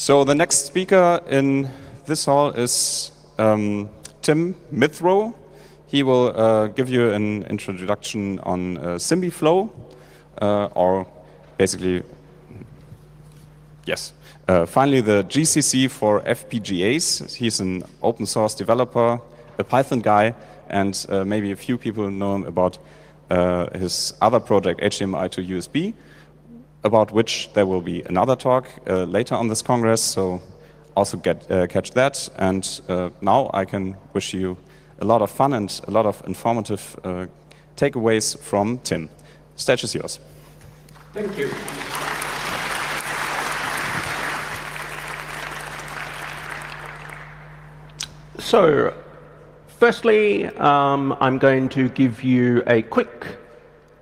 So the next speaker in this hall is Tim Mithrow. He will give you an introduction on SymbiFlow, or basically, yes. Finally, the GCC for FPGAs. He's an open source developer, a Python guy, and maybe a few people know him about his other project, HDMI to USB, about which there will be another talk later on this Congress, so also catch that. And now I can wish you a lot of fun and a lot of informative takeaways from Tim. Stage is yours. Thank you. So, firstly, I'm going to give you a quick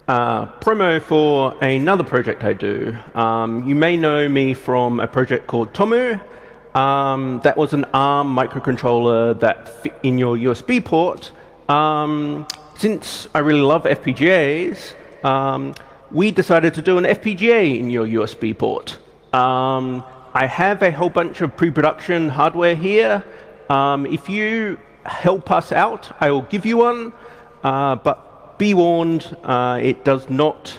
promo for another project I do. You may know me from a project called Tomu. That was an ARM microcontroller that fit in your USB port. Since I really love FPGAs, we decided to do an FPGA in your USB port. I have a whole bunch of pre-production hardware here. If you help us out, I will give you one, but be warned, it does not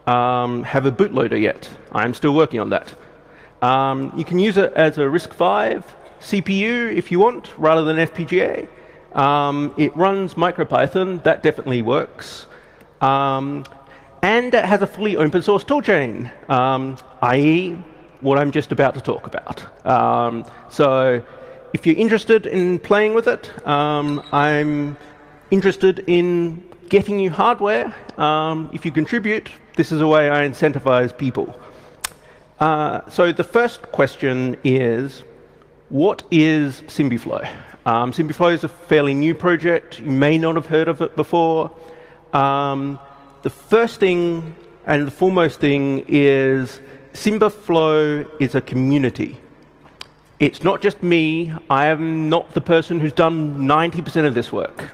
have a bootloader yet. I'm still working on that. You can use it as a RISC-V CPU if you want, rather than FPGA. It runs MicroPython. That definitely works. And it has a fully open source toolchain, i.e. what I'm just about to talk about. So if you're interested in playing with it, I'm interested in getting you hardware. If you contribute, this is a way I incentivize people. So the first question is, what is SymbiFlow? SymbiFlow is a fairly new project. You may not have heard of it before. The first thing and the foremost thing is SymbiFlow is a community. It's not just me. I am not the person who's done 90% of this work.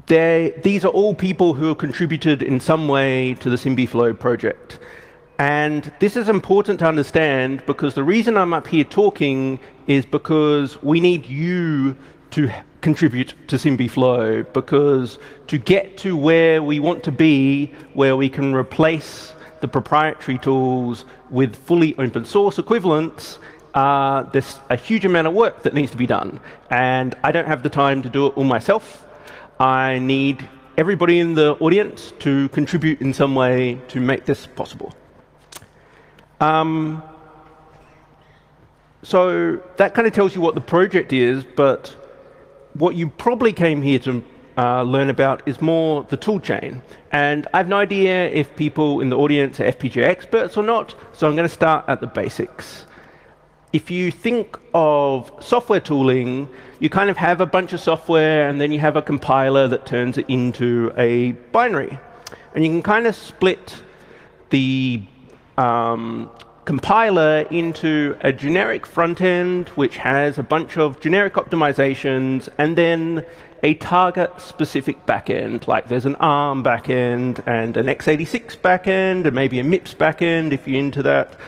These are all people who have contributed in some way to the SymbiFlow project. And this is important to understand because the reason I'm up here talking is because we need you to contribute to SymbiFlow, because to get to where we want to be, where we can replace the proprietary tools with fully open source equivalents, there's a huge amount of work that needs to be done. And I don't have the time to do it all myself. I need everybody in the audience to contribute in some way to make this possible. So that kind of tells you what the project is, but what you probably came here to learn about is more the tool chain. And I have no idea if people in the audience are FPGA experts or not, so I'm going to start at the basics. If you think of software tooling, you kind of have a bunch of software, and then you have a compiler that turns it into a binary. And you can kind of split the compiler into a generic front end, which has a bunch of generic optimizations, and then a target-specific backend, like there's an ARM backend and an x86 backend, and maybe a MIPS backend if you're into that.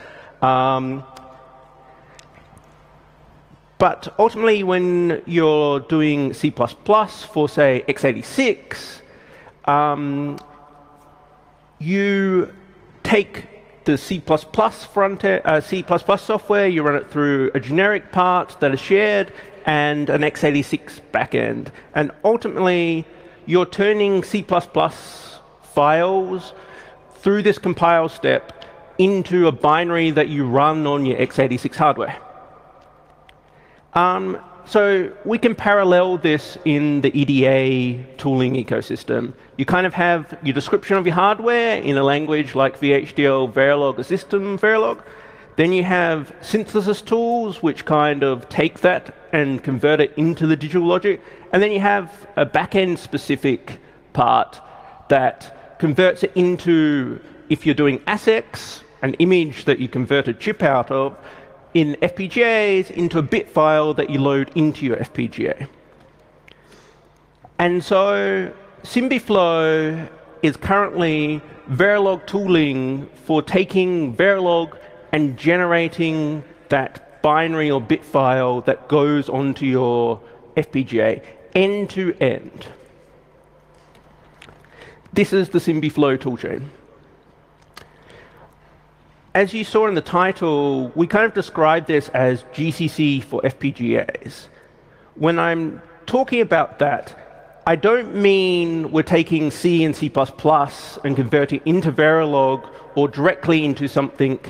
But ultimately, when you're doing C++ for, say, x86, you take the C++ C++ software, you run it through a generic part that is shared, and an x86 backend. And ultimately, you're turning C++ files through this compile step into a binary that you run on your x86 hardware. So we can parallel this in the EDA tooling ecosystem. You kind of have your description of your hardware in a language like VHDL, Verilog, or System Verilog. Then you have synthesis tools, which kind of take that and convert it into the digital logic. And then you have a back-end specific part that converts it into, if you're doing ASICs, an image that you convert a chip out of, in FPGAs into a bit file that you load into your FPGA. And so SymbiFlow is currently Verilog tooling for taking Verilog and generating that binary or bit file that goes onto your FPGA end to end. This is the SymbiFlow toolchain. As you saw in the title, we kind of describe this as GCC for FPGAs. When I'm talking about that, I don't mean we're taking C and C++ and converting into Verilog or directly into something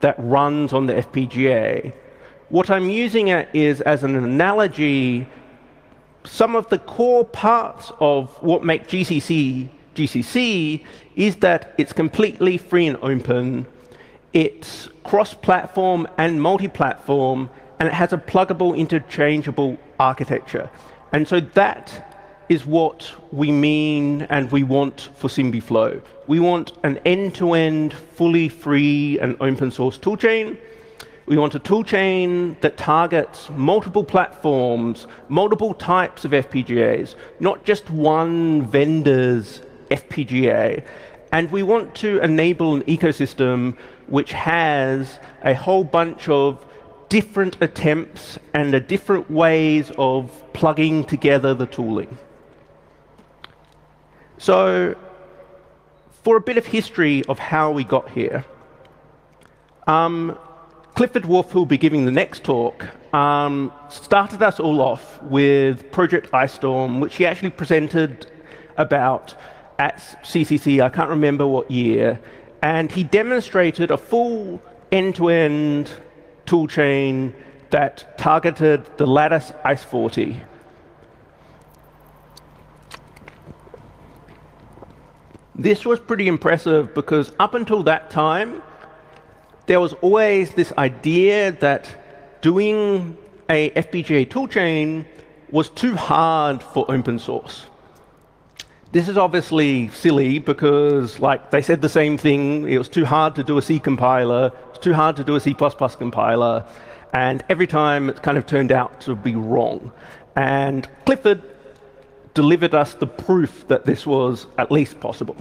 that runs on the FPGA. What I'm using it is as an analogy, some of the core parts of what make GCC GCC is that it's completely free and open. It's cross-platform and multi-platform, and it has a pluggable, interchangeable architecture. And so that is what we mean and we want for SymbiFlow. We want an end-to-end, fully free and open source toolchain. We want a toolchain that targets multiple platforms, multiple types of FPGAs, not just one vendor's FPGA. And we want to enable an ecosystem which has a whole bunch of different attempts and different ways of plugging together the tooling. So, for a bit of history of how we got here, Clifford Wolf, who will be giving the next talk, started us all off with Project IceStorm, which he actually presented about at CCC, I can't remember what year, and he demonstrated a full end-to-end toolchain that targeted the Lattice ECP5. This was pretty impressive because up until that time, there was always this idea that doing a FPGA toolchain was too hard for open source. This is obviously silly because, like, they said the same thing. It was too hard to do a C compiler. It was too hard to do a C++ compiler. And every time it kind of turned out to be wrong. And Clifford delivered us the proof that this was at least possible.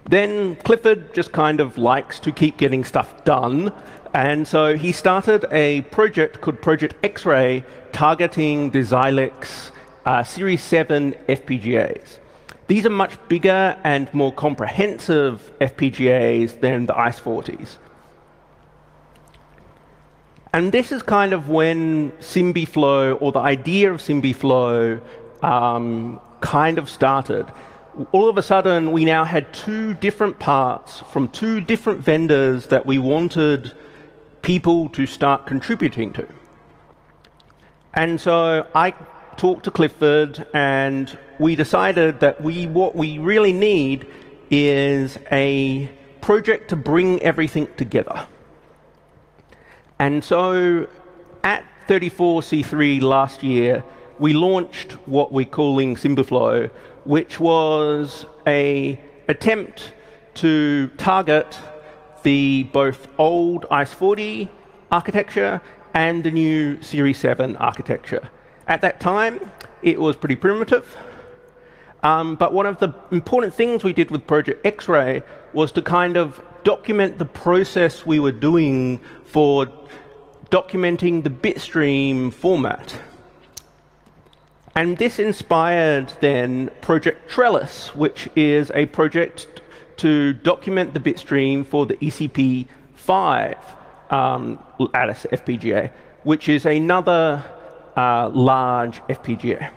Then Clifford just kind of likes to keep getting stuff done. And so he started a project called Project X-Ray targeting the Xilinx Series 7 FPGAs. These are much bigger and more comprehensive FPGAs than the ECP5s. And this is kind of when SymbiFlow, or the idea of SymbiFlow, kind of started. All of a sudden, we now had two different parts from two different vendors that we wanted people to start contributing to. And so I talked to Clifford, and we decided that what we really need is a project to bring everything together. And so at 34C3 last year, we launched what we're calling SymbiFlow, which was an attempt to target the both old ECP5 architecture and the new Series 7 architecture. At that time, it was pretty primitive. But one of the important things we did with Project X-Ray was to kind of document the process we were doing for documenting the bitstream format. And this inspired then Project Trellis, which is a project to document the bitstream for the ECP5 Lattice FPGA, which is another large FPGA.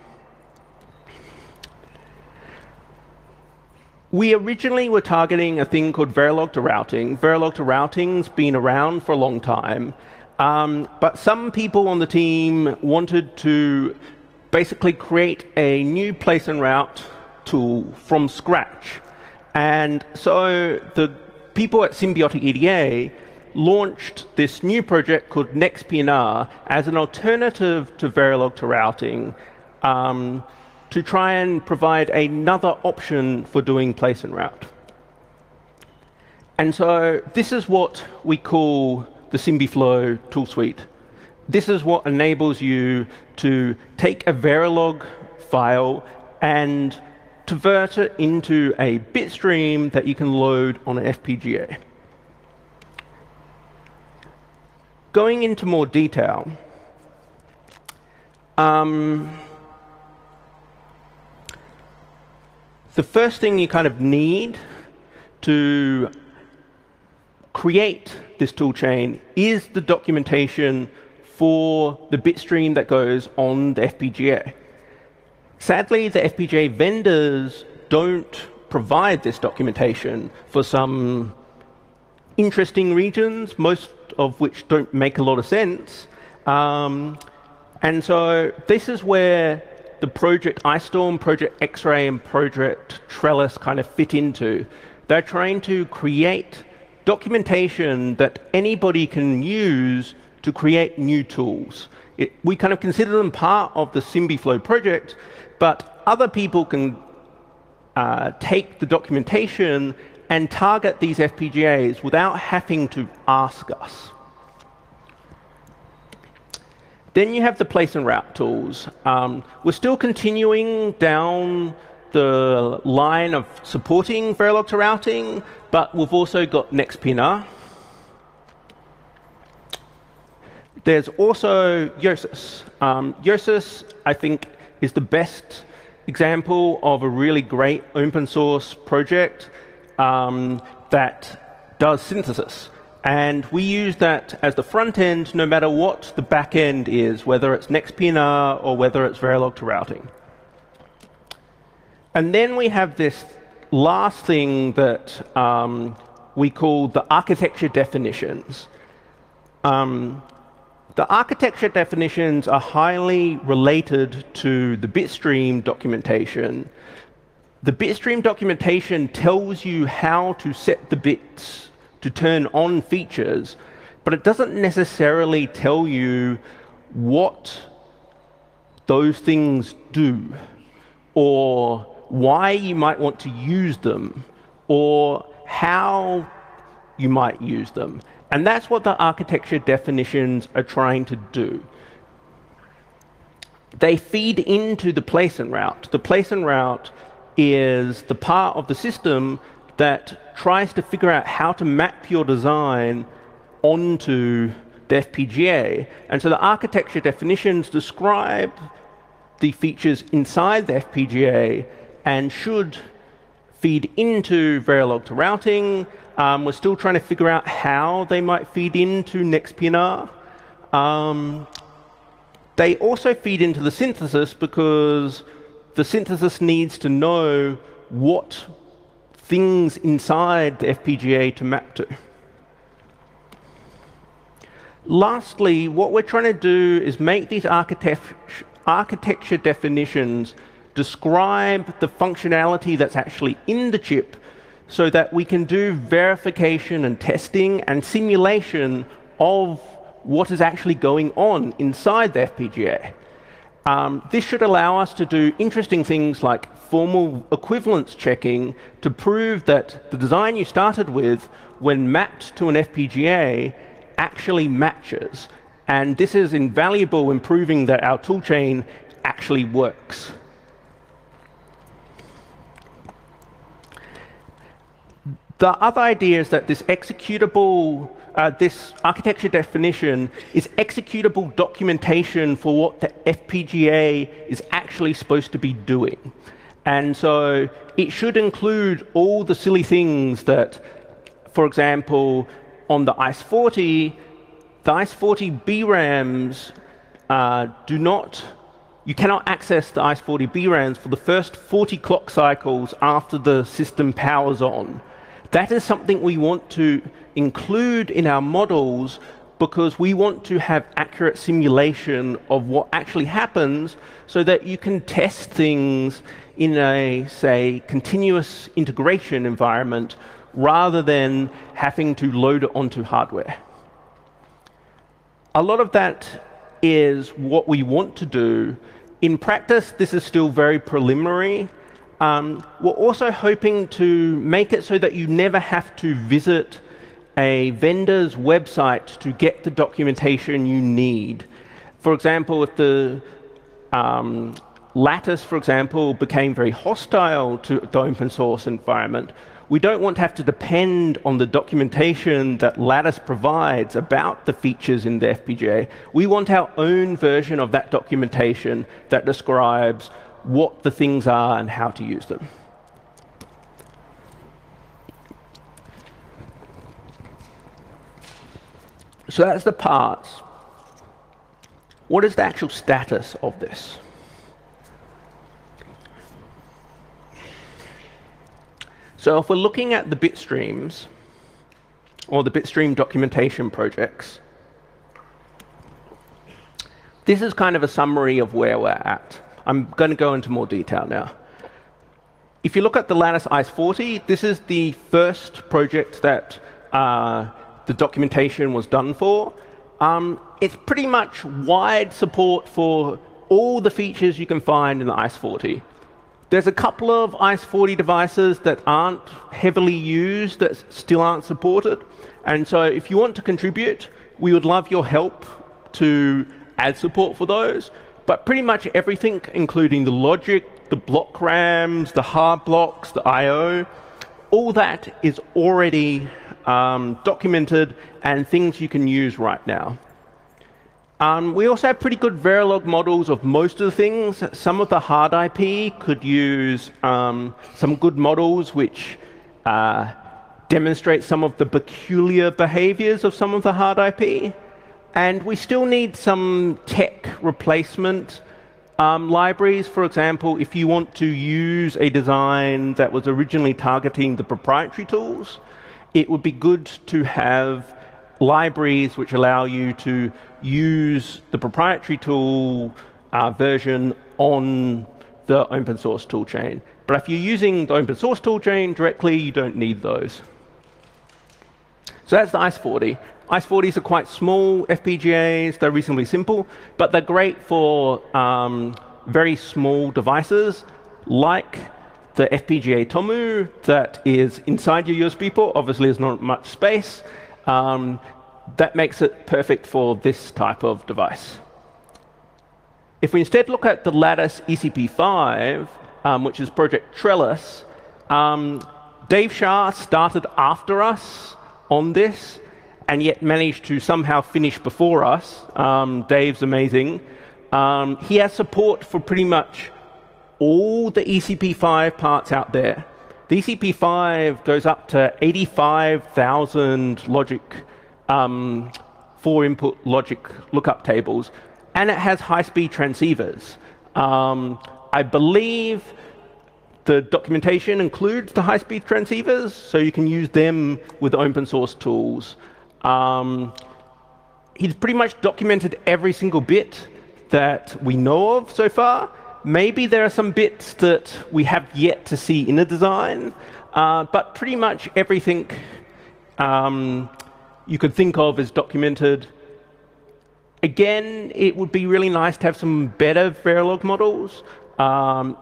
We originally were targeting a thing called Verilog to routing. Verilog to routing's been around for a long time, but some people on the team wanted to basically create a new place and route tool from scratch. And so the people at Symbiotic EDA launched this new project called nextpnr as an alternative to Verilog to routing to try and provide another option for doing place and route. And so this is what we call the SymbiFlow Toolsuite. This is what enables you to take a Verilog file and convert it into a bitstream that you can load on an FPGA. going into more detail, the first thing you kind of need to create this toolchain is the documentation for the bitstream that goes on the FPGA. Sadly, the FPGA vendors don't provide this documentation for some interesting reasons, most of which don't make a lot of sense. And so this is where the Project IceStorm, Project X-Ray, and Project Trellis kind of fit into. They're trying to create documentation that anybody can use to create new tools. We kind of consider them part of the SymbiFlow project, but other people can take the documentation and target these FPGAs without having to ask us. Then you have the place and route tools. We're still continuing down the line of supporting Verilog to routing, but we've also got nextpnr. There's also Yosis. Yosis, I think, is the best example of a really great open source project that does synthesis. And we use that as the front end no matter what the back end is, whether it's nextpnr or whether it's Verilog to routing. And then we have this last thing that we call the architecture definitions. The architecture definitions are highly related to the Bitstream documentation. The Bitstream documentation tells you how to set the bits to turn on features, but it doesn't necessarily tell you what those things do, or why you might want to use them, or how you might use them. And that's what the architecture definitions are trying to do. They feed into the place and route. The place and route is the part of the system that tries to figure out how to map your design onto the FPGA. And so the architecture definitions describe the features inside the FPGA and should feed into Verilog to routing. We're still trying to figure out how they might feed into nextpnr. They also feed into the synthesis because the synthesis needs to know what things inside the FPGA to map to. Lastly, what we're trying to do is make these architecture definitions describe the functionality that's actually in the chip so that we can do verification and testing and simulation of what is actually going on inside the FPGA. This should allow us to do interesting things like formal equivalence checking to prove that the design you started with, when mapped to an FPGA, actually matches. And this is invaluable in proving that our toolchain actually works. The other idea is that this executable, this architecture definition is executable documentation for what the FPGA is actually supposed to be doing. And so it should include all the silly things that, for example, on the ICE40, the ICE40 BRAMs you cannot access the ICE40 BRAMs for the first 40 clock cycles after the system powers on. That is something we want to include in our models because we want to have accurate simulation of what actually happens so that you can test things in a, say, continuous integration environment rather than having to load it onto hardware. A lot of that is what we want to do. In practice, this is still very preliminary. We're also hoping to make it so that you never have to visit a vendor's website to get the documentation you need. For example, if the Lattice, for example, became very hostile to the open source environment, We don't want to have to depend on the documentation that Lattice provides about the features in the FPGA. We want our own version of that documentation that describes what the things are and how to use them. So that's the parts. What is the actual status of this? So if we're looking at the bitstreams, or the bitstream documentation projects, this is kind of a summary of where we're at. I'm going to go into more detail now. If you look at the Lattice ice40, this is the first project that the documentation was done for. It's pretty much wide support for all the features you can find in the ice40. There's a couple of ice40 devices that aren't heavily used, that still aren't supported. And so if you want to contribute, we would love your help to add support for those. But pretty much everything, including the logic, the block RAMs, the hard blocks, the I/O, all that is already documented and things you can use right now. We also have pretty good Verilog models of most of the things. Some of the hard IP could use some good models which demonstrate some of the peculiar behaviors of some of the hard IP. And we still need some tech replacement libraries. For example, if you want to use a design that was originally targeting the proprietary tools, it would be good to have libraries which allow you to use the proprietary tool version on the open source toolchain. But if you're using the open source toolchain directly, you don't need those. So that's the ice40. ice40s are quite small FPGAs. They're reasonably simple, but they're great for very small devices like the FPGA Tomu that is inside your USB port. Obviously, there's not much space. That makes it perfect for this type of device. If we instead look at the Lattice ECP5, which is Project Trellis, Dave Shah started after us on this and yet managed to somehow finish before us. Dave's amazing. He has support for pretty much all the ECP5 parts out there. The ECP5 goes up to 85,000 logic, 4-input logic lookup tables, and it has high-speed transceivers. I believe the documentation includes the high-speed transceivers, so you can use them with open source tools. He's pretty much documented every single bit that we know of so far. Maybe there are some bits that we have yet to see in a design, but pretty much everything you could think of is documented. Again, it would be really nice to have some better Verilog models.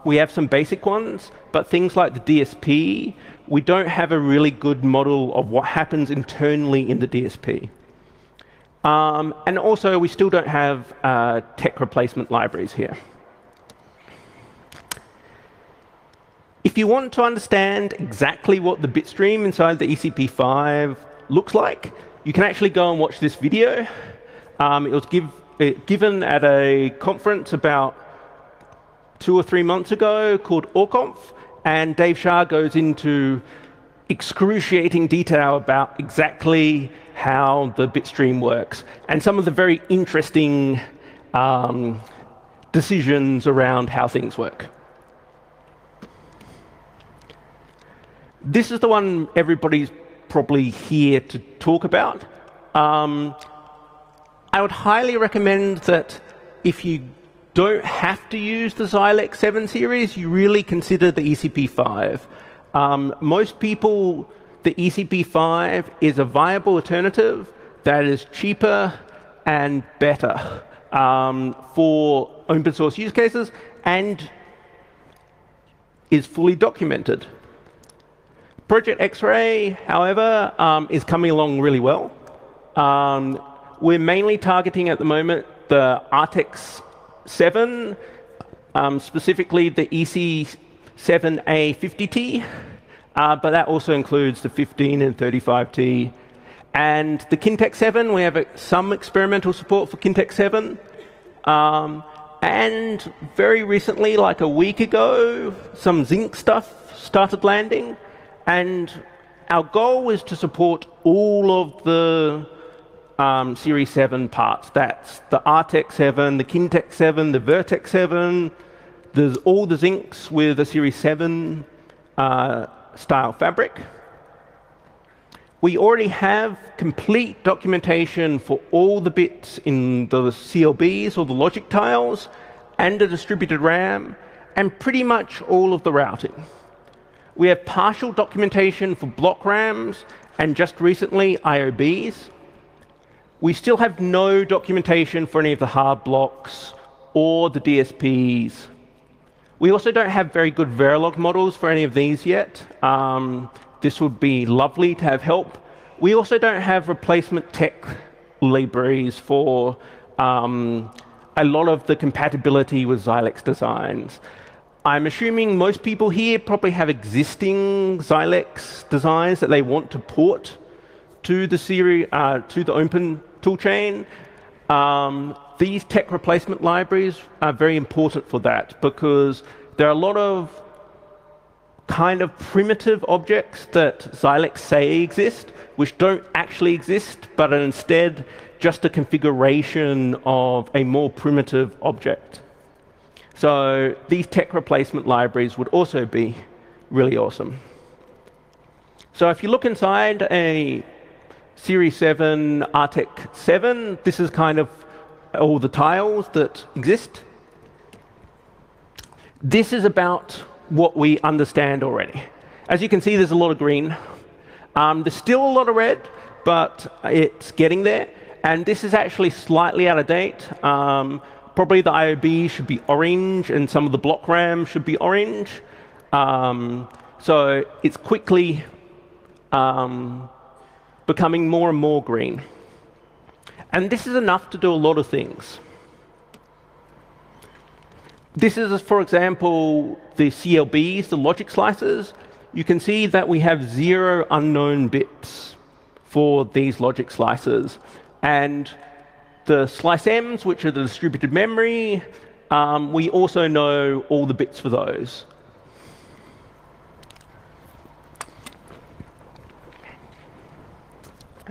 We have some basic ones, but things like the DSP, we don't have a really good model of what happens internally in the DSP. And also, we still don't have tech replacement libraries here. If you want to understand exactly what the bitstream inside the ECP5 looks like, you can actually go and watch this video. It was given at a conference about 2 or 3 months ago called ORConf, and Dave Shah goes into excruciating detail about exactly how the bitstream works and some of the very interesting decisions around how things work. This is the one everybody's probably here to talk about. I would highly recommend that if you don't have to use the Xilinx 7 series, you really consider the ECP5. Most people, the ECP5 is a viable alternative that is cheaper and better for open source use cases and is fully documented. Project X-Ray, however, is coming along really well. We're mainly targeting at the moment the Artix 7, specifically the EC7A50T. but that also includes the 15 and 35T. And the Kintex 7, we have some experimental support for Kintex 7. And very recently, like a week ago, some Zinc stuff started landing. And our goal is to support all of the Series 7 parts. That's the Artix 7, the Kintex 7, the Vertex 7. There's all the Zincs with a Series 7 style fabric. We already have complete documentation for all the bits in the CLBs or the logic tiles and the distributed RAM, and pretty much all of the routing. We have partial documentation for block RAMs and just recently IOBs. We still have no documentation for any of the hard blocks or the DSPs. We also don't have very good Verilog models for any of these yet. This would be lovely to have help. We also don't have replacement tech libraries for a lot of the compatibility with Xilinx designs. I'm assuming most people here probably have existing Xilinx designs that they want to port to the series, to the open toolchain. These tech replacement libraries are very important for that because there are a lot of kind of primitive objects that Xilinx say exist, which don't actually exist, but are instead just a configuration of a more primitive object. So these tech replacement libraries would also be really awesome. So if you look inside a Series 7 Artix 7, this is kind of all the tiles that exist. This is about what we understand already. As you can see, there's a lot of green. There's still a lot of red, but it's getting there. And this is actually slightly out of date. Probably the IOB should be orange, and some of the block RAM should be orange. So it's quickly becoming more and more green. And this is enough to do a lot of things. This is, for example, the CLBs, the logic slicers. You can see that we have 0 unknown bits for these logic slicers. And the slice M's, which are the distributed memory, we also know all the bits for those.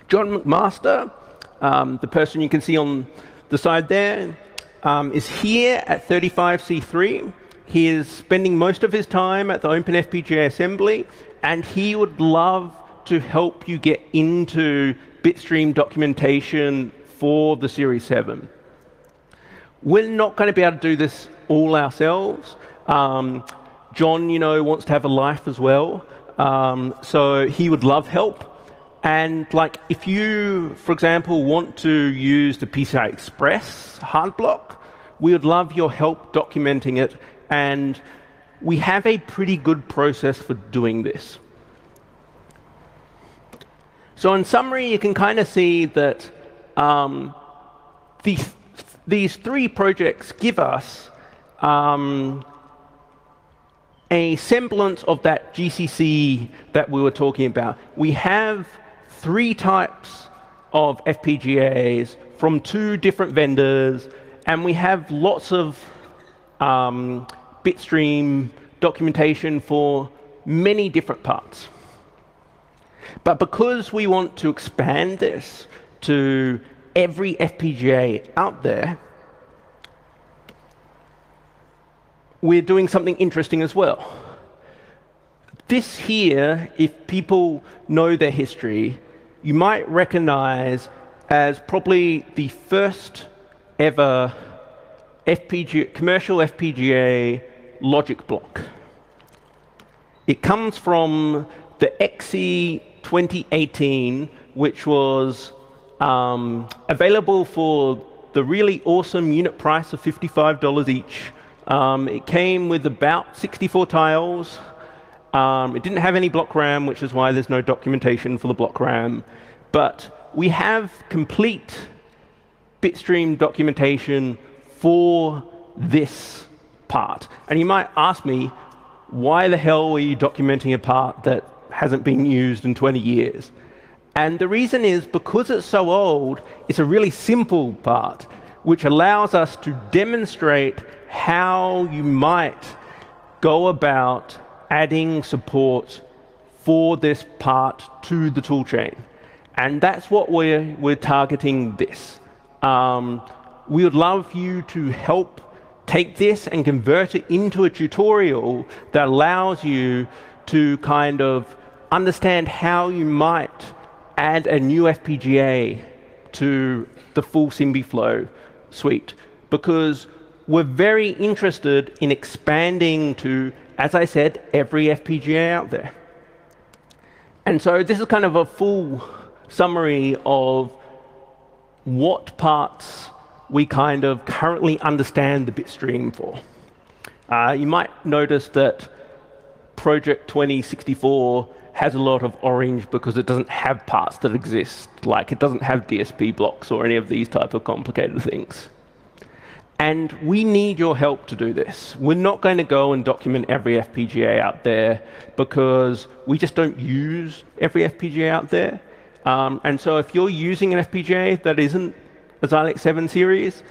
John McMaster, the person you can see on the side there, is here at 35C3. He is spending most of his time at the Open FPGA assembly, and he would love to help you get into Bitstream documentation for the Series 7. We're not going to be able to do this all ourselves. John, wants to have a life as well, so he would love help. And if you, for example, want to use the PCI Express hard block, we would love your help documenting it. And we have a pretty good process for doing this. So in summary, you can kind of see that these 3 projects give us a semblance of that GCC that we were talking about. We have 3 types of FPGAs from 2 different vendors, and we have lots of Bitstream documentation for many different parts. But because we want to expand this to every FPGA out there, we're doing something interesting as well. This here, if people know their history, you might recognize as probably the first ever commercial FPGA logic block. It comes from the XE 2018, which was available for the really awesome unit price of $55 each. It came with about 64 tiles. It didn't have any block RAM, which is why there's no documentation for the block RAM. But we have complete Bitstream documentation for this part. And you might ask me, why the hell are you documenting a part that hasn't been used in 20 years. And the reason is because it's so old, it's a really simple part, which allows us to demonstrate how you might go about adding support for this part to the toolchain. And that's what we're targeting this. We would love you to help take this and convert it into a tutorial that allows you to kind of understand how you might add a new FPGA to the full SymbiFlow suite. Because we're very interested in expanding to, as I said, every FPGA out there. And so this is kind of a full summary of what parts we kind of currently understand the Bitstream for. You might notice that Project 2064 has a lot of orange because it doesn't have parts that exist, like it doesn't have DSP blocks or any of these type of complicated things. And we need your help to do this. We're not going to go and document every FPGA out there because we just don't use every FPGA out there. And so if you're using an FPGA that isn't a Xilinx 7 series,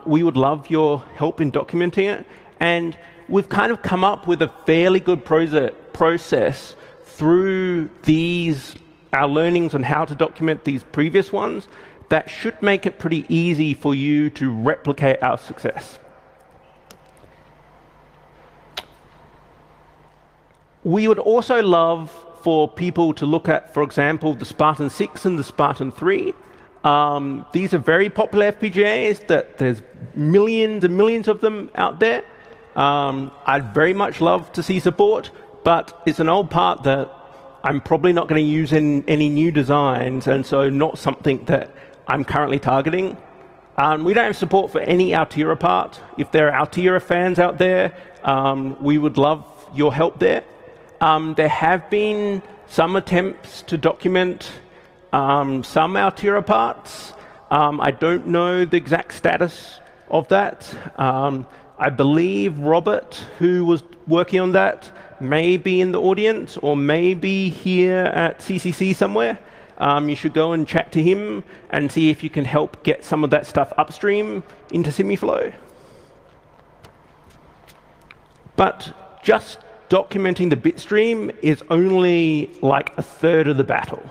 we would love your help in documenting it. And we've kind of come up with a fairly good process through our learnings on how to document these previous ones that should make it pretty easy for you to replicate our success. We would also love for people to look at, for example, the Spartan 6 and the Spartan 3. These are very popular FPGAs that there's millions and millions of them out there. I'd very much love to see support, but it's an old part that I'm probably not going to use in any new designs, and so not something that I'm currently targeting. We don't have support for any Altera part. If there are Altera fans out there, we would love your help there. There have been some attempts to document some Altera parts. I don't know the exact status of that. I believe Robert, who was working on that, may be in the audience or may be here at CCC somewhere. You should go and chat to him and see if you can help get some of that stuff upstream into SymbiFlow. But just documenting the bitstream is only like a third of the battle.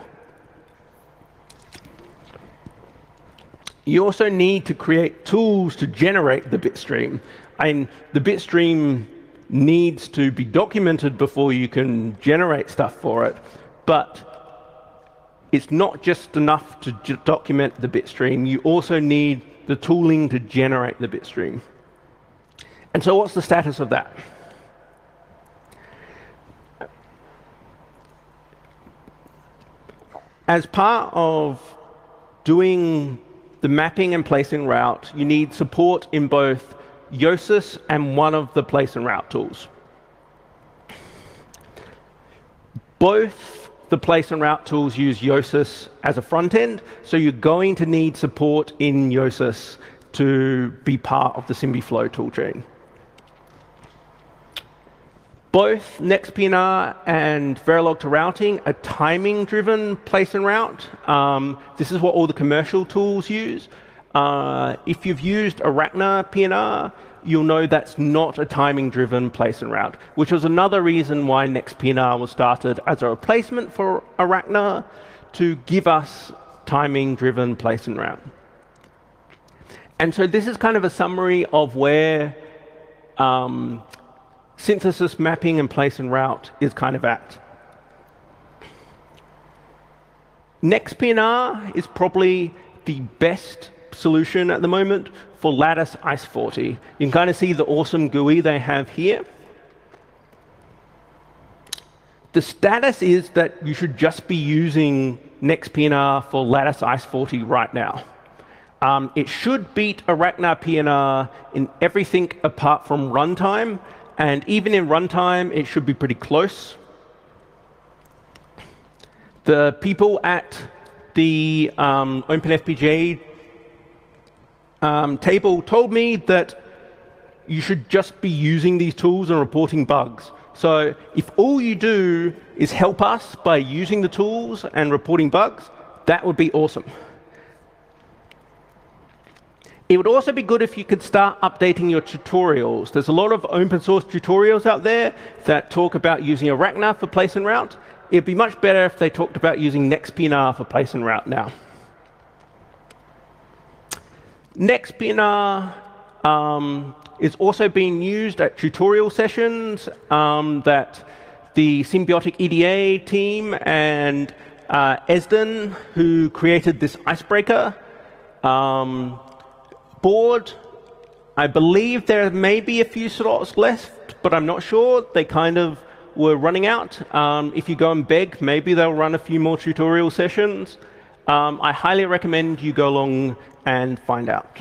You also need to create tools to generate the bitstream. And the bitstream needs to be documented before you can generate stuff for it. But it's not just enough to document the bitstream. You also need the tooling to generate the bitstream. And so what's the status of that? As part of doing the mapping and place and route, you need support in both Yosis and one of the place and route tools. Both the place and route tools use Yosis as a front end, so you're going to need support in Yosis to be part of the SymbiFlow toolchain. Both nextpnr and Verilog to routing are timing-driven place and route. This is what all the commercial tools use. If you've used Arachna PnR, you'll know that's not a timing-driven place and route, which was another reason why nextpnr was started as a replacement for Arachna to give us timing-driven place and route. And so this is kind of a summary of where synthesis, mapping, and place and route is kind of at. nextpnr is probably the best solution at the moment for Lattice ECP5. You can kind of see the awesome GUI they have here. The status is that you should just be using nextpnr for Lattice ECP5 right now. It should beat Arachna PnR in everything apart from runtime, and even in runtime, it should be pretty close. The people at the OpenFPGA table told me that you should just be using these tools and reporting bugs. So if all you do is help us by using the tools and reporting bugs, that would be awesome. It would also be good if you could start updating your tutorials. There's a lot of open source tutorials out there that talk about using Arachna for place and route. It'd be much better if they talked about using nextpnr for place and route now. Nextpnr is also being used at tutorial sessions that the Symbiotic EDA team and Esden, who created this icebreaker board. I believe there may be a few slots left, but I'm not sure. They kind of were running out. If you go and beg, maybe they'll run a few more tutorial sessions. I highly recommend you go along and find out.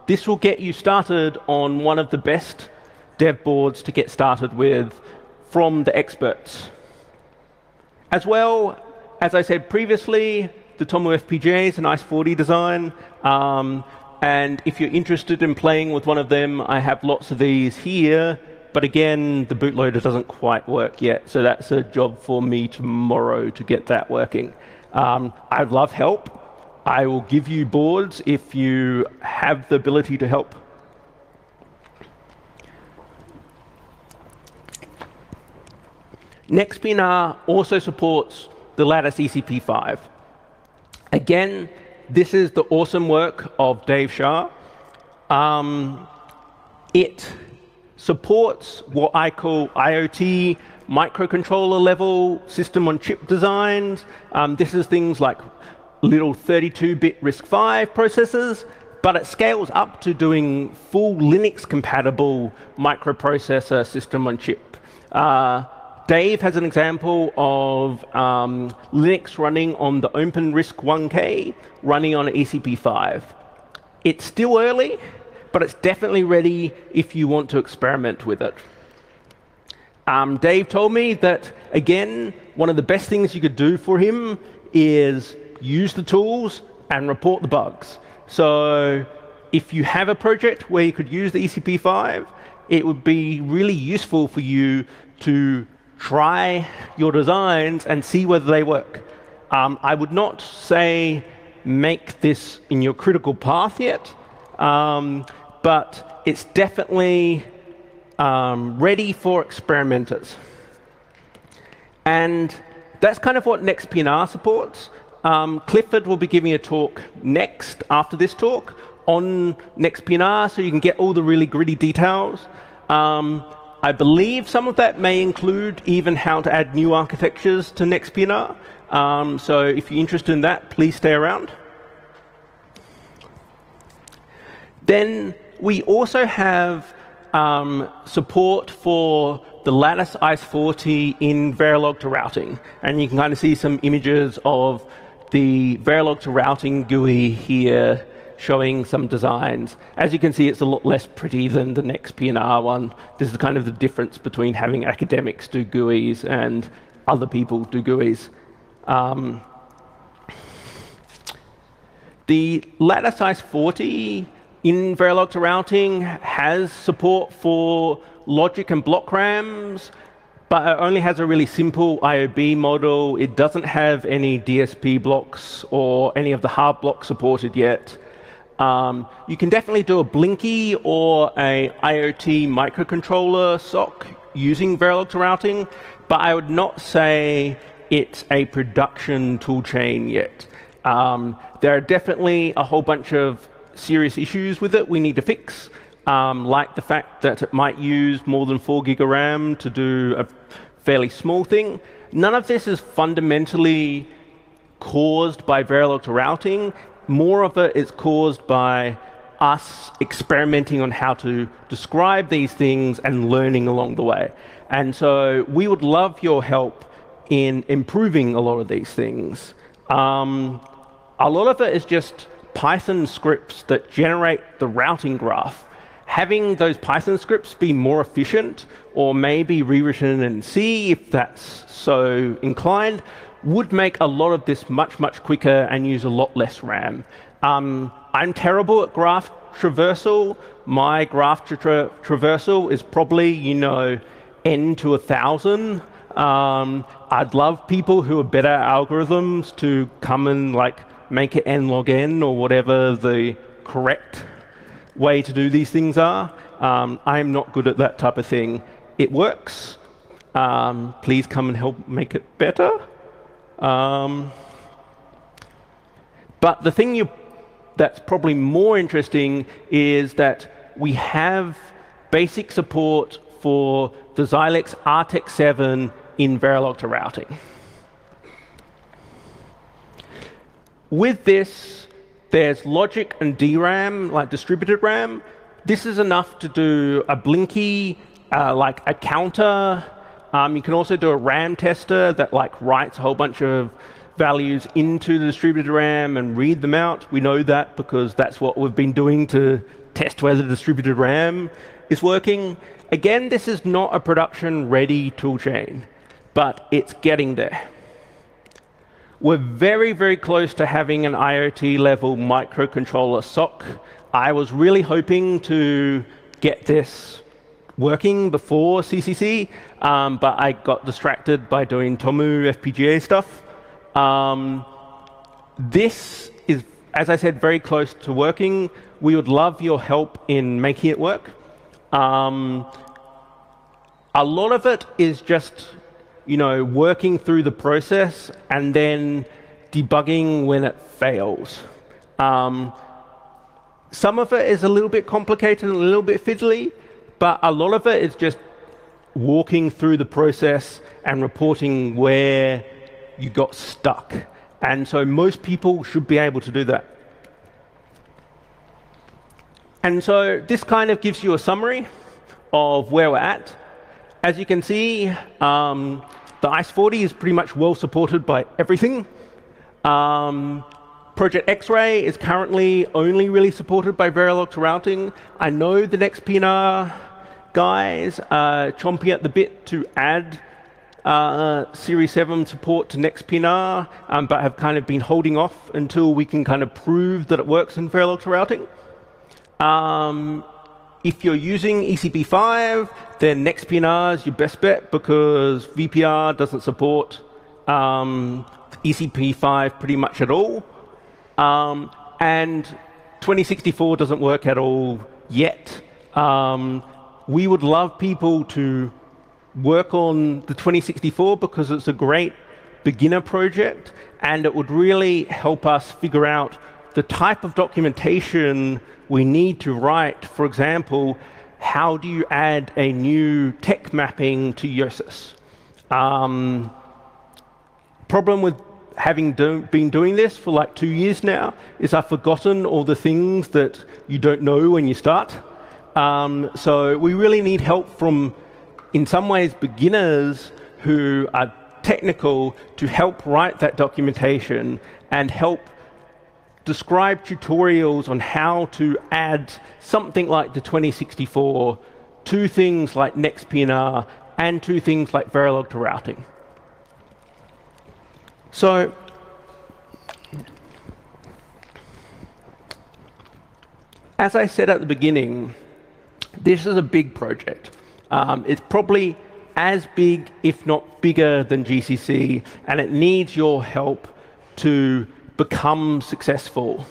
This will get you started on one of the best dev boards to get started with from the experts. As well, as I said previously, the Tomu FPGA is an ICE40 design. And if you're interested in playing with one of them, I have lots of these here. But again, the bootloader doesn't quite work yet. So that's a job for me tomorrow to get that working. I'd love help. I will give you boards if you have the ability to help. nextpnr also supports the Lattice ECP5. Again, this is the awesome work of Dave Shah. It supports what I call IoT microcontroller level system on chip designs. This is things like little 32-bit RISC-V processors, but it scales up to doing full Linux-compatible microprocessor system on chip. Dave has an example of Linux running on the OpenRISC 1K, running on an ECP5. It's still early, but it's definitely ready if you want to experiment with it. Dave told me that, again, one of the best things you could do for him is use the tools and report the bugs. So if you have a project where you could use the ECP5, it would be really useful for you to try your designs and see whether they work. I would not say make this in your critical path yet, but it's definitely ready for experimenters. And that's kind of what nextpnr supports. Clifford will be giving a talk next, after this talk, on nextpnr, so you can get all the really gritty details. I believe some of that may include even how to add new architectures to nextpnr. So if you're interested in that, please stay around. Then we also have support for the Lattice ICE40 in Verilog to routing. And you can kind of see some images of the Verilog to routing GUI here, showing some designs. As you can see, it's a lot less pretty than the nextpnr one. This is kind of the difference between having academics do GUIs and other people do GUIs. The Lattice ICE40 in Verilog to routing has support for logic and block RAMs, but it only has a really simple IOB model. It doesn't have any DSP blocks or any of the hard blocks supported yet. You can definitely do a Blinky or a IoT microcontroller SoC using Verilog to routing, but I would not say it's a production toolchain yet. There are definitely a whole bunch of serious issues with it we need to fix, like the fact that it might use more than 4 GB RAM to do a fairly small thing. None of this is fundamentally caused by Verilog to routing. More of it is caused by us experimenting on how to describe these things and learning along the way. And so we would love your help in improving a lot of these things. A lot of it is just Python scripts that generate the routing graph. Having those Python scripts be more efficient, or maybe rewritten in C if that's so inclined, would make a lot of this much, much quicker and use a lot less RAM. I'm terrible at graph traversal. My graph traversal is probably, n to 1,000. I'd love people who are better at algorithms to come and like make it n log n or whatever the correct way to do these things are. I'm not good at that type of thing. It works. Please come and help make it better. But the thing that's probably more interesting is that we have basic support for the Xilinx Artix 7 in Verilog to routing. With this, there's logic and DRAM, like distributed RAM. This is enough to do a blinky, like a counter. You can also do a RAM tester that like writes a whole bunch of values into the distributed RAM and read them out. We know that because that's what we've been doing to test whether the distributed RAM is working. Again, this is not a production-ready toolchain, but it's getting there. We're very, very close to having an IoT-level microcontroller SoC. I was really hoping to get this working before CCC, but I got distracted by doing Tomu FPGA stuff. This is, as I said, very close to working. We would love your help in making it work. A lot of it is just, working through the process and then debugging when it fails. Some of it is a little bit complicated and a little bit fiddly, but a lot of it is just walking through the process and reporting where you got stuck. And so most people should be able to do that. And so this kind of gives you a summary of where we're at. As you can see, the ICE40 is pretty much well supported by everything. Project X-Ray is currently only really supported by Verilog to routing. I know the nextpnr guys are chomping at the bit to add Series 7 support to nextpnr, but have kind of been holding off until we can kind of prove that it works in Verilog to routing. If you're using ECP5, then nextpnr is your best bet because VPR doesn't support ECP5 pretty much at all. And 2064 doesn't work at all yet. We would love people to work on the 2064 because it's a great beginner project, and it would really help us figure out the type of documentation we need to write. For example, how do you add a new tech mapping to Yosis? Problem with having been doing this for like 2 years now is I've forgotten all the things that you don't know when you start. So we really need help from, in some ways, beginners who are technical to help write that documentation and help describe tutorials on how to add something like the 2064 to things like nextpnr and to things like Verilog to routing. So as I said at the beginning, this is a big project. It's probably as big, if not bigger, than GCC, and it needs your help to become successful.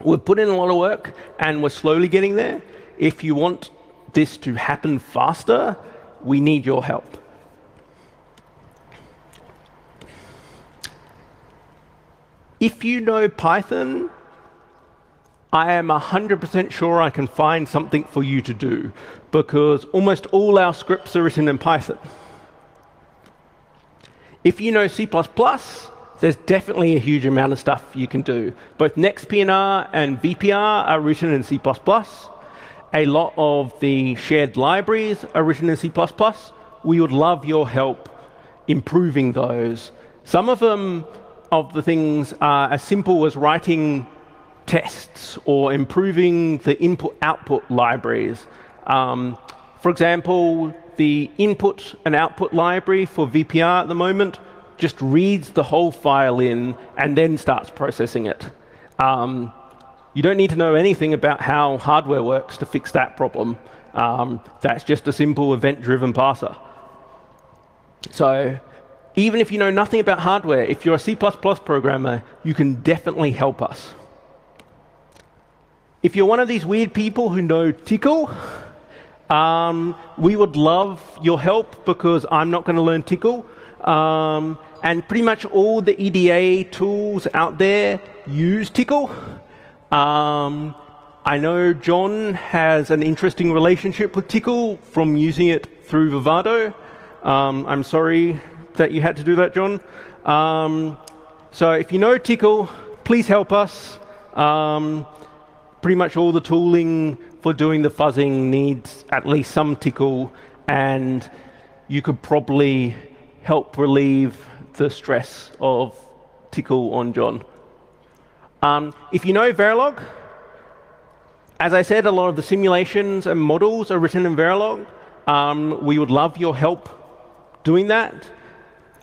We've put in a lot of work, and we're slowly getting there. If you want this to happen faster, we need your help. If you know Python, I am 100% sure I can find something for you to do, because almost all our scripts are written in Python. If you know C++, there's definitely a huge amount of stuff you can do. Both nextpnr and VPR are written in C++. A lot of the shared libraries are written in C++. We would love your help improving those. Some of them, of the things, are as simple as writing tests or improving the input-output libraries. For example, the input and output library for VPR at the moment just reads the whole file in and then starts processing it. You don't need to know anything about how hardware works to fix that problem. That's just a simple event-driven parser. So even if you know nothing about hardware, if you're a C++ programmer, you can definitely help us. If you're one of these weird people who know Tickle, we would love your help because I'm not going to learn Tickle. And pretty much all the EDA tools out there use Tickle. I know John has an interesting relationship with Tickle from using it through Vivado. I'm sorry that you had to do that, John. So if you know Tickle, please help us. Pretty much all the tooling for doing the fuzzing needs at least some Tickle, and you could probably help relieve the stress of Tickle on John. If you know Verilog, as I said, a lot of the simulations and models are written in Verilog. We would love your help doing that,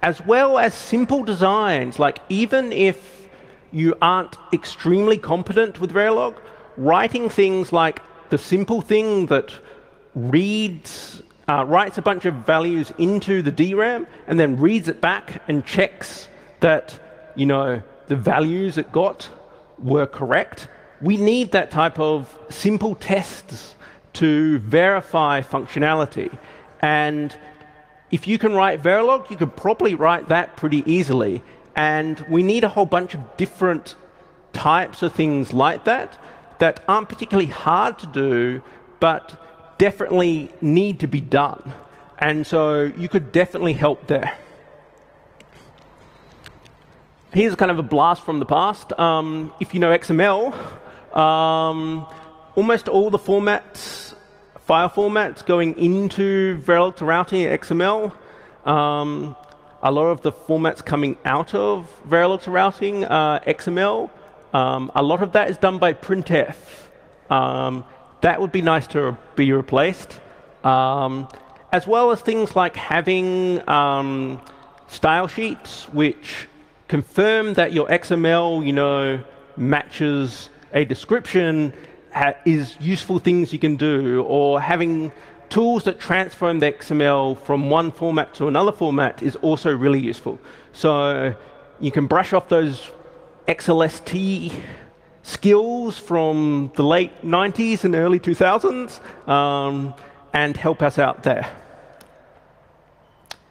as well as simple designs. Like, even if you aren't extremely competent with Verilog, writing things like the simple thing that writes a bunch of values into the DRAM and then reads it back and checks that, the values it got were correct. We need that type of simple tests to verify functionality. And if you can write Verilog, you could probably write that pretty easily. And we need a whole bunch of different types of things like that that aren't particularly hard to do, but definitely need to be done. And so you could definitely help there. Here's kind of a blast from the past. If you know XML, almost all the file formats going into Verilog to routing are XML. A lot of the formats coming out of Verilog to routing are XML. A lot of that is done by printf. That would be nice to be replaced. As well as things like having style sheets which confirm that your XML, matches a description, is useful things you can do, or having tools that transform the XML from one format to another format is also really useful. So you can brush off those XLST skills from the late 90s and early 2000s and help us out there.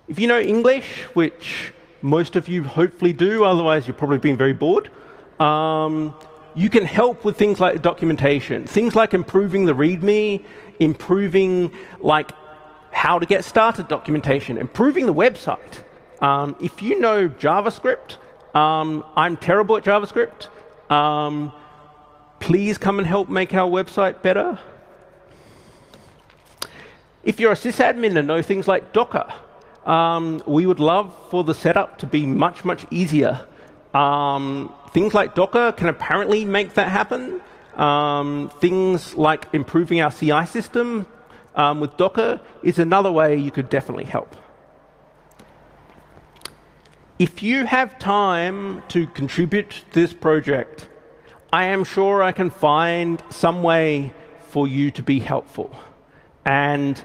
If you know English, which most of you hopefully do, otherwise you're probably being very bored, you can help with things like documentation, things like improving the README, improving how to get started documentation, improving the website. If you know JavaScript, I'm terrible at JavaScript. Please come and help make our website better. If you're a sysadmin and know things like Docker, we would love for the setup to be much, much easier. Things like Docker can apparently make that happen. Things like improving our CI system with Docker is another way you could definitely help. If you have time to contribute to this project, I am sure I can find some way for you to be helpful. And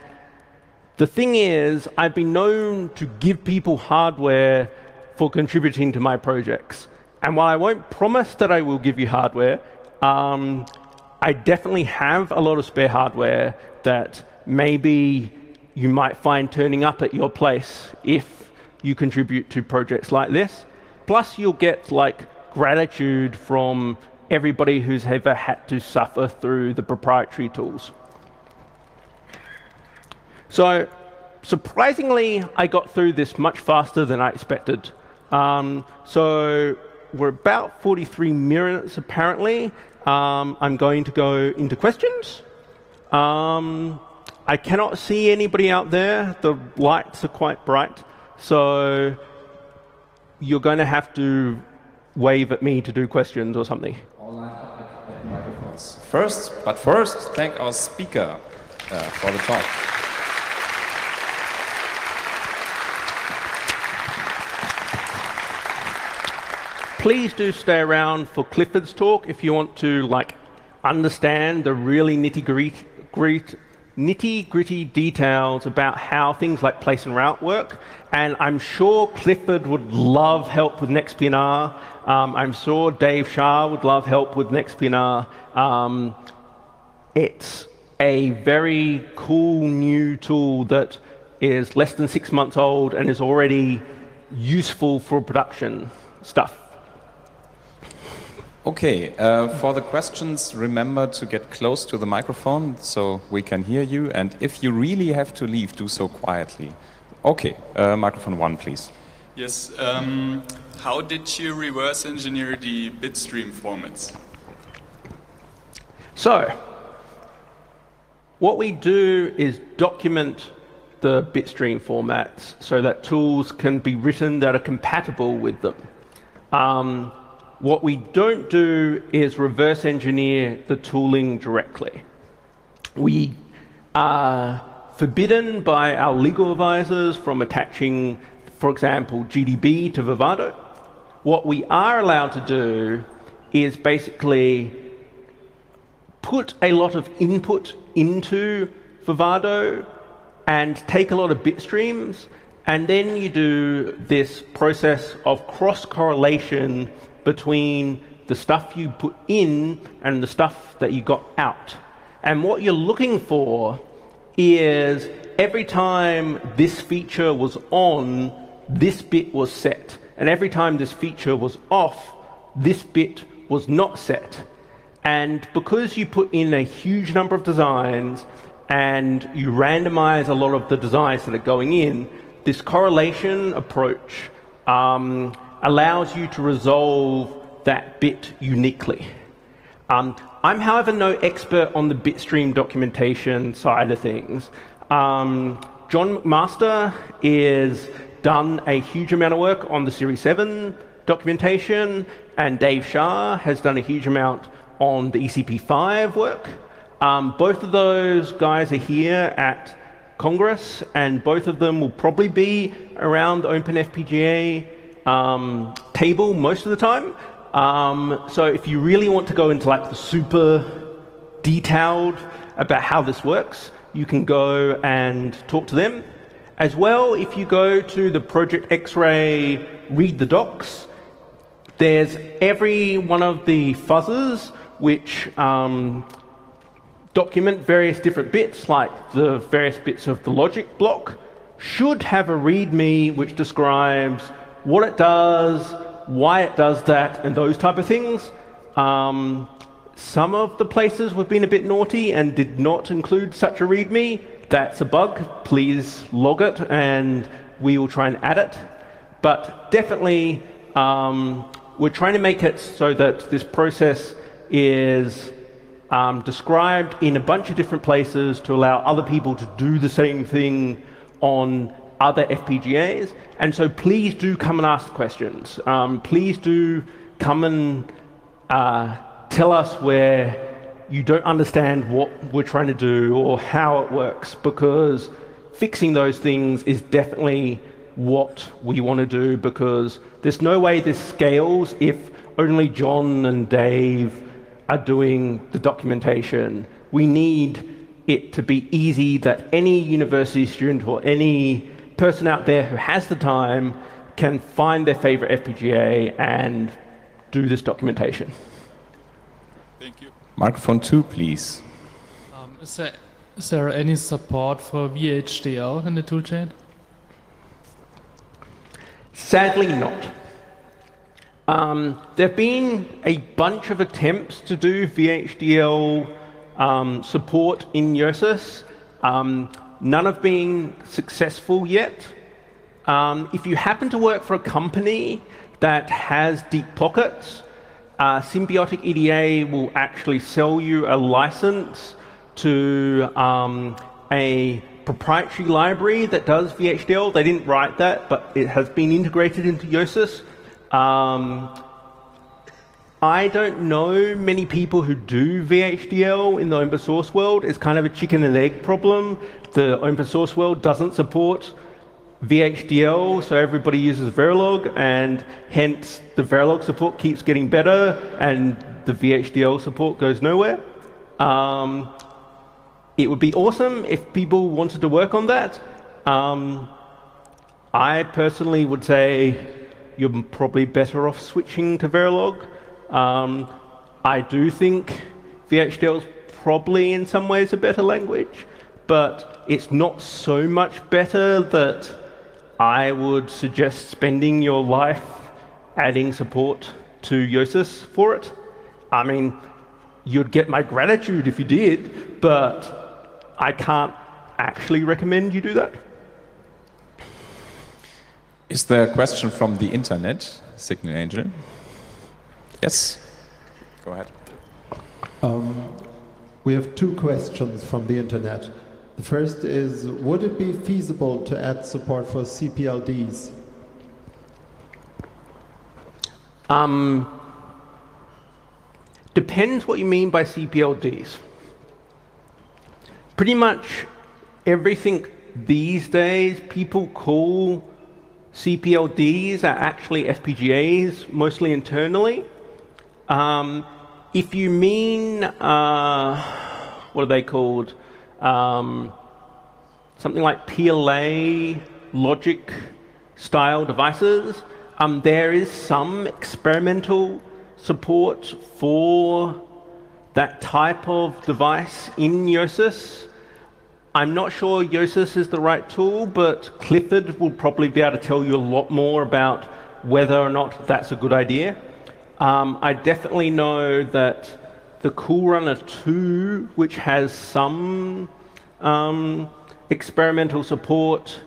the thing is, I've been known to give people hardware for contributing to my projects. And while I won't promise that I will give you hardware, I definitely have a lot of spare hardware that maybe you might find turning up at your place if you contribute to projects like this. Plus, you'll get gratitude from everybody who's ever had to suffer through the proprietary tools. So surprisingly, I got through this much faster than I expected. So we're about 43 minutes, apparently. I'm going to go into questions. I cannot see anybody out there. The lights are quite bright. So you're going to have to wave at me to do questions or something. First, thank our speaker for the talk. Please do stay around for Clifford's talk if you want to understand the really nitty-gritty nitty-gritty details about how things like place and route work. And I'm sure Clifford would love help with nextpnr. I'm sure Dave Shah would love help with nextpnr. It's a very cool new tool that is less than 6 months old and is already useful for production stuff. Okay, for the questions, remember to get close to the microphone so we can hear you. And if you really have to leave, do so quietly. Okay, microphone 1, please. Yes, how did you reverse engineer the bitstream formats? So, what we do is document the bitstream formats so that tools can be written that are compatible with them. What we don't do is reverse engineer the tooling directly. We are forbidden by our legal advisors from attaching, for example, GDB to Vivado. What we are allowed to do is basically put a lot of input into Vivado and take a lot of bit streams, and then you do this process of cross-correlation between the stuff you put in and the stuff that you got out. And what you're looking for is every time this feature was on, this bit was set. And every time this feature was off, this bit was not set. And because you put in a huge number of designs and you randomize a lot of the designs that are going in, this correlation approach allows you to resolve that bit uniquely. I'm, however, no expert on the bitstream documentation side of things. John McMaster is done a huge amount of work on the Series 7 documentation, and Dave Shah has done a huge amount on the ECP5 work. Both of those guys are here at Congress, and both of them will probably be around the Open FPGA table most of the time. So if you really want to go into like the super detailed about how this works, you can go and talk to them. As well, if you go to the Project X-Ray Read the Docs, there's every one of the fuzzers which document various different bits, like the various bits of the logic block, should have a README which describes what it does, why it does that, and those type of things. Some of the places we've been a bit naughty and did not include such a README. That's a bug. Please log it, and we will try and add it. But definitely, we're trying to make it so that this process is described in a bunch of different places to allow other people to do the same thing on other FPGAs. And so please do come and ask questions. Please do come and tell us where you don't understand what we're trying to do or how it works, because fixing those things is definitely what we want to do, because there's no way this scales if only John and Dave are doing the documentation. We need it to be easy that any university student or any person out there who has the time can find their favorite FPGA and do this documentation. Thank you. Microphone 2, please. Is there any support for VHDL in the toolchain? Sadly not. There have been a bunch of attempts to do VHDL support in Yosus. None have been successful yet. If you happen to work for a company that has deep pockets, Symbiotic EDA will actually sell you a license to a proprietary library that does VHDL. They didn't write that, but it has been integrated into Yosus. I don't know many people who do VHDL in the open source world. It's kind of a chicken and egg problem. The open source world doesn't support VHDL, so everybody uses Verilog, and hence the Verilog support keeps getting better and the VHDL support goes nowhere. It would be awesome if people wanted to work on that. I personally would say you're probably better off switching to Verilog. I do think VHDL is probably in some ways a better language, but it's not so much better that I would suggest spending your life adding support to Yosis for it. I mean, you'd get my gratitude if you did, but I can't actually recommend you do that. Is there a question from the internet, Signal Angel? Yes, go ahead. We have two questions from the internet. The first is, would it be feasible to add support for CPLDs? Depends what you mean by CPLDs. Pretty much everything these days people call CPLDs are actually FPGAs, mostly internally. If you mean, what are they called? Something like PLA logic style devices, there is some experimental support for that type of device in Yosis. I'm not sure Yosis is the right tool, but Clifford will probably be able to tell you a lot more about whether or not that's a good idea. I definitely know that the Cool Runner 2, which has some experimental support,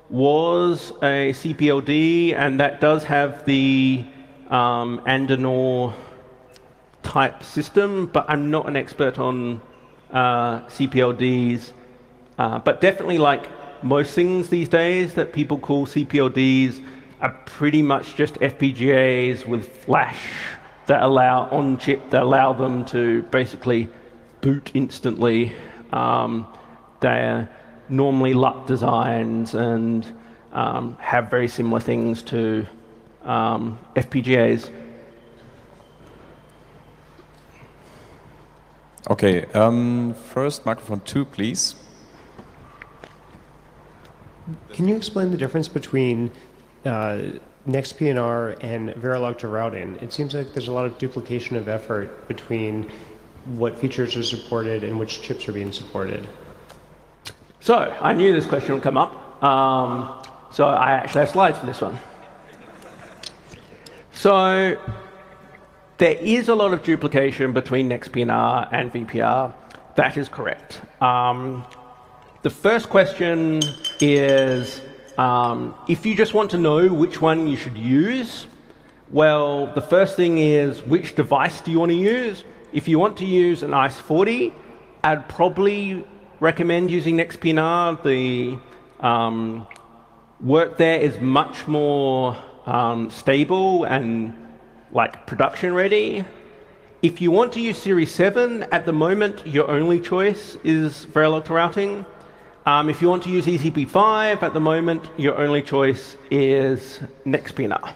was a CPLD, and that does have the Andanor type system, but I'm not an expert on CPLDs. But definitely, like most things these days that people call CPLDs, are pretty much just FPGAs with flash that allow on-chip, that allow them to basically boot instantly. They're normally LUT designs and have very similar things to FPGAs. Okay, first microphone 2, please. Can you explain the difference between nextpnr and Verilog to routing? It seems like there's a lot of duplication of effort between what features are supported and which chips are being supported. So I knew this question would come up. So I actually have slides for this one. So there is a lot of duplication between nextpnr and VPR. That is correct. The first question is, if you just want to know which one you should use, well, the first thing is, which device do you want to use? If you want to use an ICE40, I'd probably recommend using nextpnr. The work there is much more stable and like production ready. If you want to use Series 7, at the moment, your only choice is Verilog to routing. If you want to use ECP5, at the moment, your only choice is nextpnr.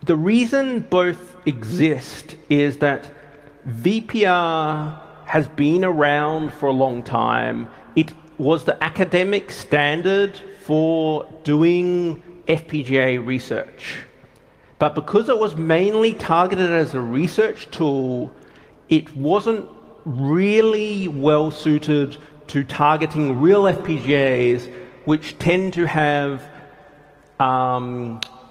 The reason both exist is that VPR has been around for a long time. It was the academic standard for doing FPGA research. But because it was mainly targeted as a research tool, it wasn't really well suited to targeting real FPGAs, which tend to have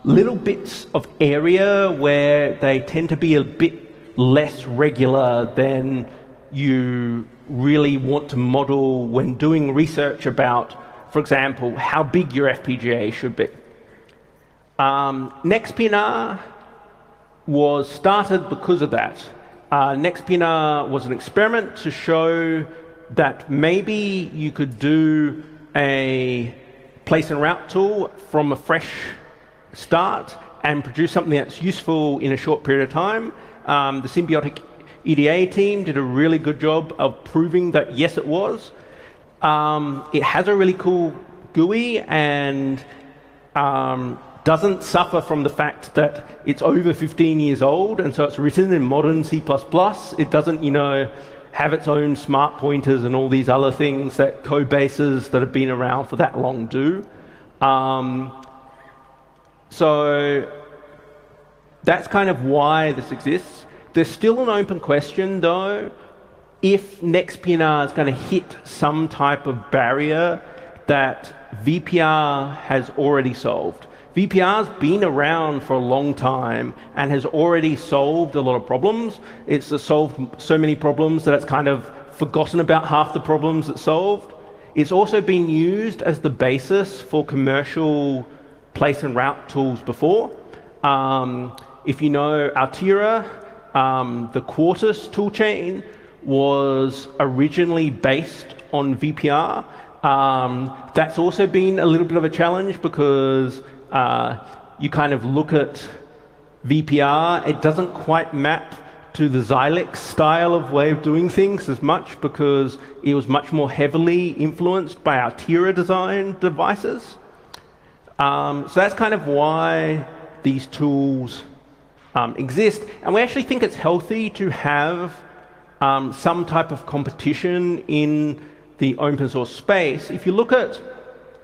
little bits of area where they tend to be a bit less regular than you really want to model when doing research about, for example, how big your FPGA should be. nextpnr was started because of that. nextpnr was an experiment to show that maybe you could do a place and route tool from a fresh start and produce something that's useful in a short period of time. The Symbiotic EDA team did a really good job of proving that, yes, it was. It has a really cool GUI and doesn't suffer from the fact that it's over 15 years old, and so it's written in modern C++. It doesn't, have its own smart pointers and all these other things that code bases that have been around for that long do. So that's kind of why this exists. There's still an open question, though, if nextpnr is going to hit some type of barrier that VPR has already solved. VPR's been around for a long time and has already solved a lot of problems. It's solved so many problems that it's kind of forgotten about half the problems it solved. It's also been used as the basis for commercial place and route tools before. If you know Altera, the Quartus toolchain was originally based on VPR. That's also been a little bit of a challenge because you kind of look at VPR, it doesn't quite map to the Xilinx style of way of doing things as much because it was much more heavily influenced by Altera design devices. So that's kind of why these tools exist. And we actually think it's healthy to have some type of competition in the open source space. If you look at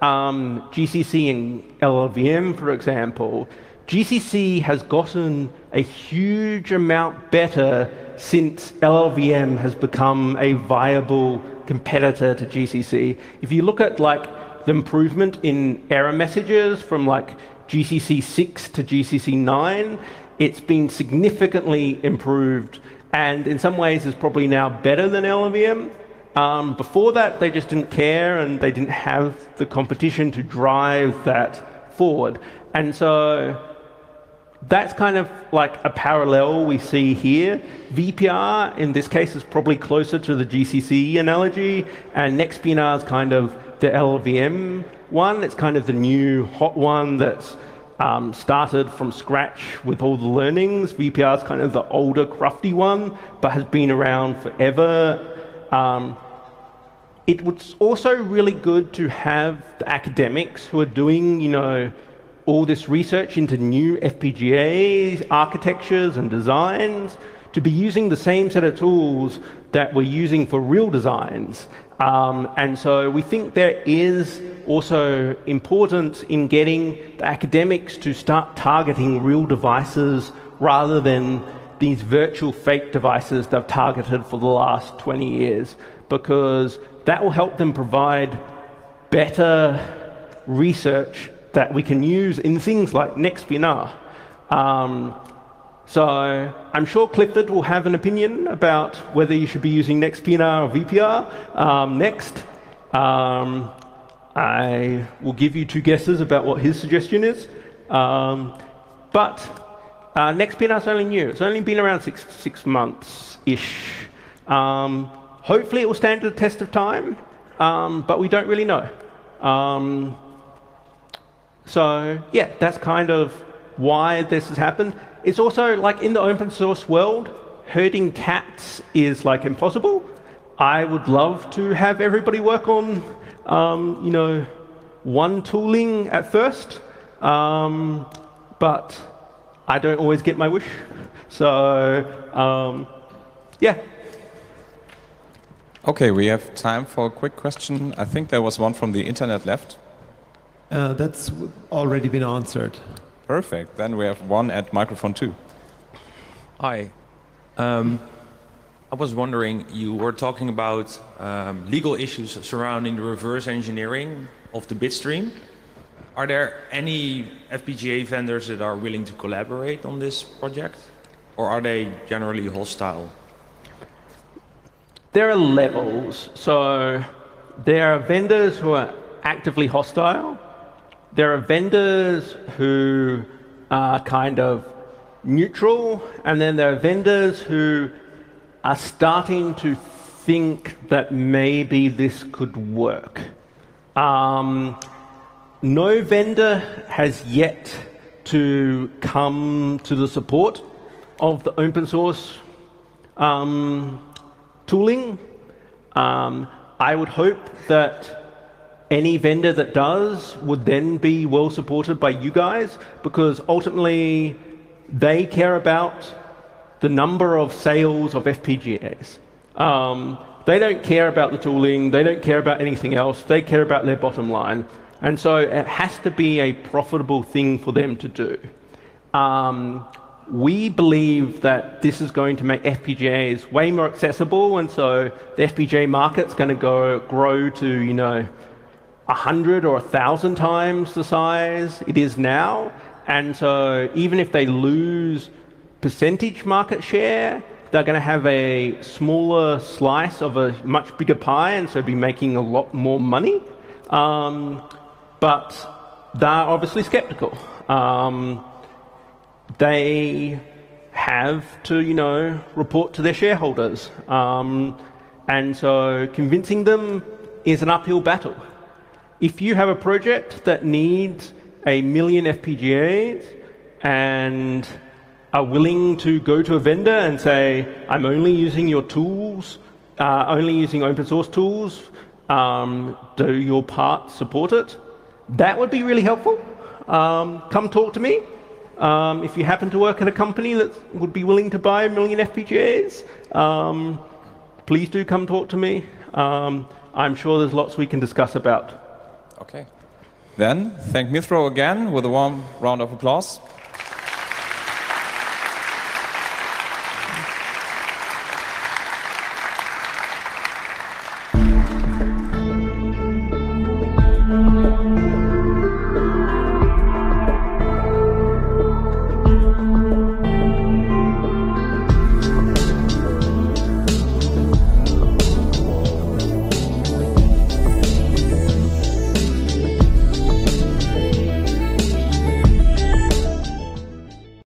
GCC and LLVM, for example, GCC has gotten a huge amount better since LLVM has become a viable competitor to GCC. If you look at like the improvement in error messages from like GCC 6 to GCC 9, it's been significantly improved, and in some ways is probably now better than LLVM. Before that, they just didn't care, and they didn't have the competition to drive that forward. And so that's kind of like a parallel we see here. VPR, in this case, is probably closer to the GCC analogy, and nextpnr is kind of the LLVM one. It's kind of the new hot one that's started from scratch with all the learnings. VPR is kind of the older, crufty one, but has been around forever. It was also really good to have the academics who are doing, all this research into new FPGAs, architectures, and designs to be using the same set of tools that we're using for real designs. And so we think there is also importance in getting the academics to start targeting real devices rather than these virtual fake devices they've targeted for the last 20 years, because that will help them provide better research that we can use in things like nextpnr. So I'm sure Clifford will have an opinion about whether you should be using nextpnr or VPR next. I will give you two guesses about what his suggestion is. But nextpnr is only new. It's only been around six months-ish. Hopefully it will stand the test of time, but we don't really know. So yeah, that's kind of why this has happened. It's also like in the open source world, herding cats is like impossible. I would love to have everybody work on, one tooling at first, but I don't always get my wish. So yeah. Okay, we have time for a quick question. I think there was one from the internet left. That's already been answered. Perfect. Then we have one at microphone 2. Hi. I was wondering, you were talking about legal issues surrounding the reverse engineering of the Bitstream. Are there any FPGA vendors that are willing to collaborate on this project? Or are they generally hostile? There are levels. So there are vendors who are actively hostile. There are vendors who are kind of neutral, and then there are vendors who are starting to think that maybe this could work. No vendor has yet to come to the support of the open source tooling. I would hope that any vendor that does would then be well supported by you guys, because ultimately they care about the number of sales of FPGAs. They don't care about the tooling, they don't care about anything else, they care about their bottom line. And so it has to be a profitable thing for them to do. We believe that this is going to make FPGAs way more accessible, and so the FPGA market's going to grow to, 100 or 1,000 times the size it is now. And so even if they lose percentage market share, they're going to have a smaller slice of a much bigger pie, and so be making a lot more money. But they're obviously skeptical. They have to, report to their shareholders. And so convincing them is an uphill battle. If you have a project that needs 1 million FPGAs and are willing to go to a vendor and say, I'm only using your tools, only using open source tools, do your part support it? That would be really helpful. Come talk to me. If you happen to work at a company that would be willing to buy 1 million FPGAs, please do come talk to me. I'm sure there's lots we can discuss about. Okay. Then, thank Mithro again with a warm round of applause.